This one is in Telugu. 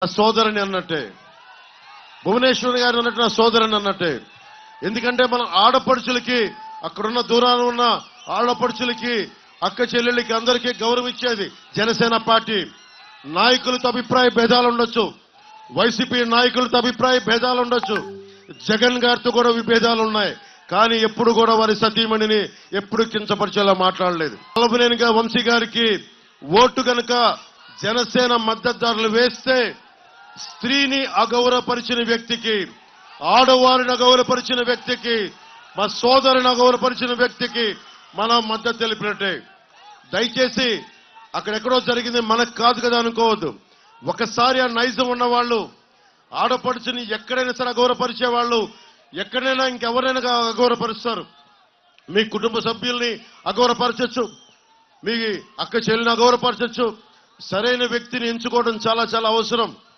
సోదరుని అన్నట్టే, భువనేశ్వరి గారు అన్నట్టు నా సోదరుని అన్నట్టే. ఎందుకంటే మనం ఆడపడుచులకి, అక్కడున్న దూరాన ఉన్న ఆడపడుచులకి, అక్క చెల్లెళ్ళకి అందరికీ గౌరవం ఇచ్చేది జనసేన పార్టీ. నాయకులతో అభిప్రాయ భేదాలు ఉండొచ్చు, వైసీపీ నాయకులతో అభిప్రాయ భేదాలు ఉండొచ్చు, జగన్ గారితో కూడా విభేదాలు ఉన్నాయి. కానీ ఎప్పుడు కూడా వారి సతీమణిని ఎప్పుడు కించపరిచేలా మాట్లాడలేదు. అలబనేనిగా వంశీ గారికి ఓటు గనక జనసేన మద్దతుదారులు వేస్తే స్త్రీని అగౌరవపరిచిన వ్యక్తికి, ఆడవారిని అగౌరవపరిచిన వ్యక్తికి, మా సోదరుని అగౌరవపరిచిన వ్యక్తికి మనం మద్దతు తెలిపినట్టే. దయచేసి అక్కడెక్కడో జరిగింది మనకు కాదు కదా అనుకోవద్దు. ఒకసారి ఆ నైజం ఉన్న వాళ్ళు, ఆడపడుచుని ఎక్కడైనా సరే అగౌరవపరిచే వాళ్ళు ఎక్కడైనా ఇంకెవరైనా అగౌరవపరుస్తారు. మీ కుటుంబ సభ్యుల్ని అగౌరవపరచచ్చు, మీ అక్క చెల్లిని అగౌరవపరచచ్చు. సరైన వ్యక్తిని ఎంచుకోవడం చాలా చాలా అవసరం.